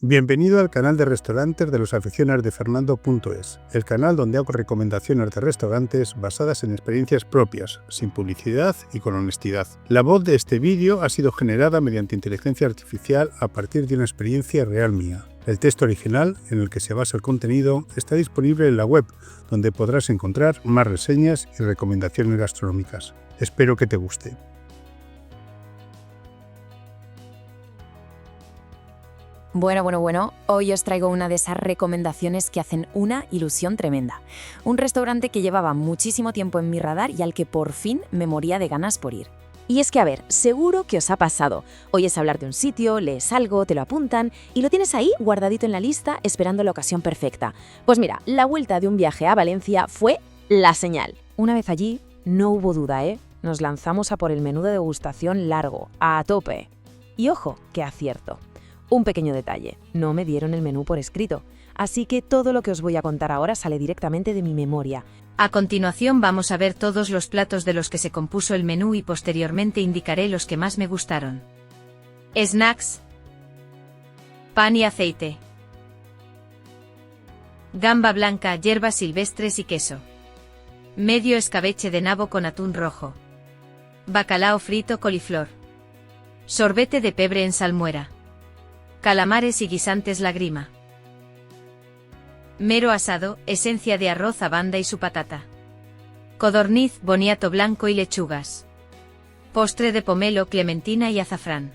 Bienvenido al canal de restaurantes de los aficionados de Fernando.es, el canal donde hago recomendaciones de restaurantes basadas en experiencias propias, sin publicidad y con honestidad. La voz de este vídeo ha sido generada mediante inteligencia artificial a partir de una experiencia real mía. El texto original, en el que se basa el contenido, está disponible en la web, donde podrás encontrar más reseñas y recomendaciones gastronómicas. Espero que te guste. Bueno, hoy os traigo una de esas recomendaciones que hacen una ilusión tremenda. Un restaurante que llevaba muchísimo tiempo en mi radar y al que por fin me moría de ganas por ir. Y es que, a ver, seguro que os ha pasado. Oyes hablar de un sitio, lees algo, te lo apuntan y lo tienes ahí guardadito en la lista esperando la ocasión perfecta. Pues mira, la vuelta de un viaje a Valencia fue la señal. Una vez allí, no hubo duda, Nos lanzamos a por el menú de degustación largo, a tope. Y ojo, qué acierto. Un pequeño detalle, no me dieron el menú por escrito, así que todo lo que os voy a contar ahora sale directamente de mi memoria. A continuación vamos a ver todos los platos de los que se compuso el menú y posteriormente indicaré los que más me gustaron. Snacks. Pan y aceite. Gamba blanca, hierbas silvestres y queso. Medio escabeche de nabo con atún rojo. Bacalao frito coliflor. Sorbete de pebre en salmuera. Calamares y guisantes lágrima. Mero asado, esencia de arroz a banda y su patata. Codorniz, boniato blanco y lechugas. Postre de pomelo, clementina y azafrán.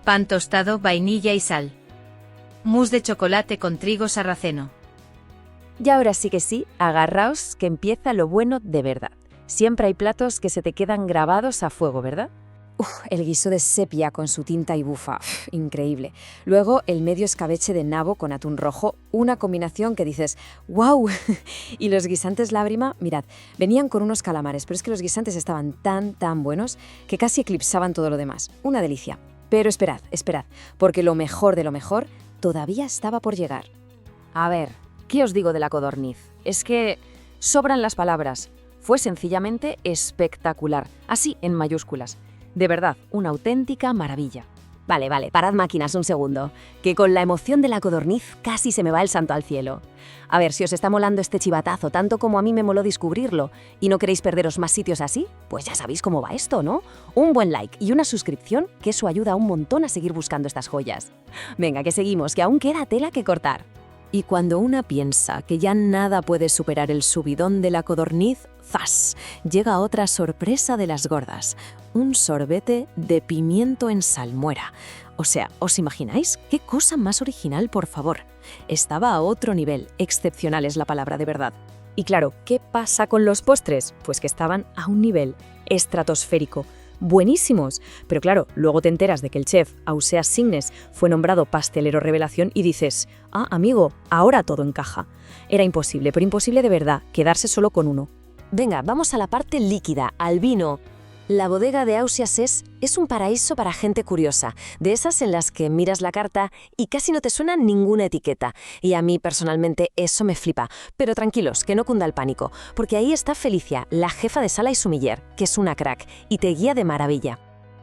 Pan tostado, vainilla y sal. Mousse de chocolate con trigo sarraceno. Y ahora sí que sí, agarraos que empieza lo bueno de verdad. Siempre hay platos que se te quedan grabados a fuego, ¿verdad? El guiso de sepia con su tinta y bufa, increíble. Luego el medio escabeche de nabo con atún rojo, una combinación que dices ¡wow! Y los guisantes lágrima, mirad, venían con unos calamares, pero es que los guisantes estaban tan buenos que casi eclipsaban todo lo demás. Una delicia. Pero esperad, porque lo mejor de lo mejor todavía estaba por llegar. A ver, ¿qué os digo de la codorniz? Es que sobran las palabras. Fue sencillamente espectacular, así en mayúsculas. De verdad, una auténtica maravilla. Vale, parad máquinas un segundo, que con la emoción de la codorniz casi se me va el santo al cielo. A ver, si os está molando este chivatazo tanto como a mí me moló descubrirlo y no queréis perderos más sitios así, pues ya sabéis cómo va esto, ¿no? Un buen like y una suscripción, que eso ayuda un montón a seguir buscando estas joyas. Venga, que seguimos, que aún queda tela que cortar. Y cuando una piensa que ya nada puede superar el subidón de la codorniz, ¡zas!, llega otra sorpresa de las gordas. Un sorbete de pimiento en salmuera. O sea, ¿os imagináis? ¡Qué cosa más original, por favor! Estaba a otro nivel, excepcional es la palabra de verdad. Y claro, ¿qué pasa con los postres? Pues que estaban a un nivel estratosférico. Buenísimos, pero claro, luego te enteras de que el chef Auseas Signes fue nombrado pastelero revelación y dices, amigo, ahora todo encaja. Era imposible, pero imposible de verdad, quedarse solo con uno. Venga, vamos a la parte líquida, al vino. La bodega de Auseas es un paraíso para gente curiosa, de esas en las que miras la carta y casi no te suena ninguna etiqueta. Y a mí personalmente eso me flipa. Pero tranquilos, que no cunda el pánico, porque ahí está Felicia, la jefa de sala y sumiller, que es una crack y te guía de maravilla.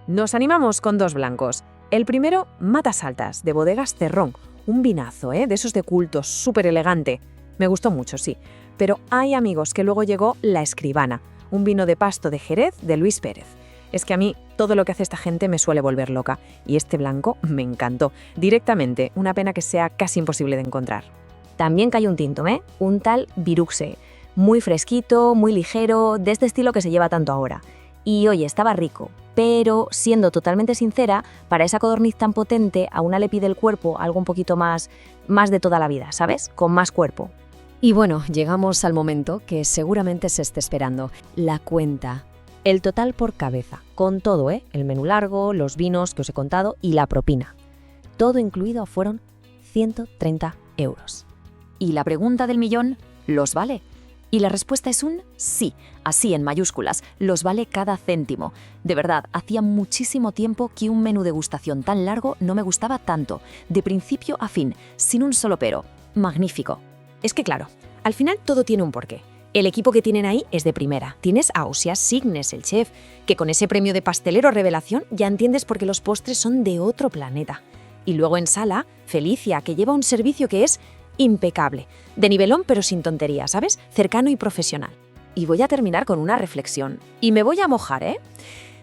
Nos animamos con dos blancos. El primero, Matas Altas, de Bodegas Cerrón. Un vinazo, de esos de culto, súper elegante. Me gustó mucho, sí. Pero hay amigos que luego llegó La Escribana, un vino de pasto de Jerez de Luis Pérez. Es que a mí todo lo que hace esta gente me suele volver loca, y este blanco me encantó. Directamente, una pena que sea casi imposible de encontrar. También cayó un tinto, un tal Viruxe. Muy fresquito, muy ligero, de este estilo que se lleva tanto ahora. Y oye, estaba rico, pero siendo totalmente sincera, para esa codorniz tan potente, aún le pide el cuerpo algo un poquito más de toda la vida, ¿sabes? Con más cuerpo. Y bueno, llegamos al momento que seguramente se esté esperando, la cuenta. El total por cabeza, con todo, el menú largo, los vinos que os he contado y la propina. Todo incluido fueron 130 €. Y la pregunta del millón, ¿los vale? Y la respuesta es un sí, así en mayúsculas, los vale cada céntimo. De verdad, hacía muchísimo tiempo que un menú degustación tan largo no me gustaba tanto, de principio a fin, sin un solo pero. Magnífico. Es que claro, al final todo tiene un porqué. El equipo que tienen ahí es de primera. Tienes a Auseas Signes, el chef, que con ese premio de pastelero revelación ya entiendes por qué los postres son de otro planeta. Y luego en sala, Felicia, que lleva un servicio que es impecable, de nivelón pero sin tonterías, ¿sabes? Cercano y profesional. Y voy a terminar con una reflexión. Y me voy a mojar, ¿eh?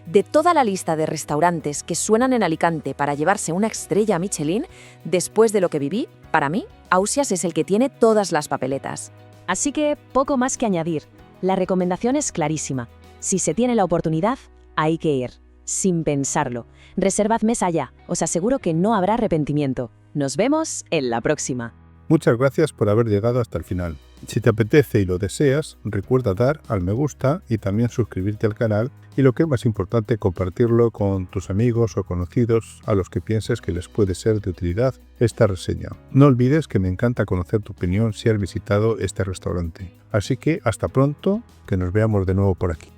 De toda la lista de restaurantes que suenan en Alicante para llevarse una estrella Michelin, después de lo que viví, para mí, Ausiàs es el que tiene todas las papeletas. Así que poco más que añadir. La recomendación es clarísima. Si se tiene la oportunidad, hay que ir, sin pensarlo. Reservad mesa ya, os aseguro que no habrá arrepentimiento. Nos vemos en la próxima. Muchas gracias por haber llegado hasta el final. Si te apetece y lo deseas, recuerda dar al me gusta y también suscribirte al canal y lo que es más importante, compartirlo con tus amigos o conocidos a los que pienses que les puede ser de utilidad esta reseña. No olvides que me encanta conocer tu opinión si has visitado este restaurante. Así que hasta pronto, que nos veamos de nuevo por aquí.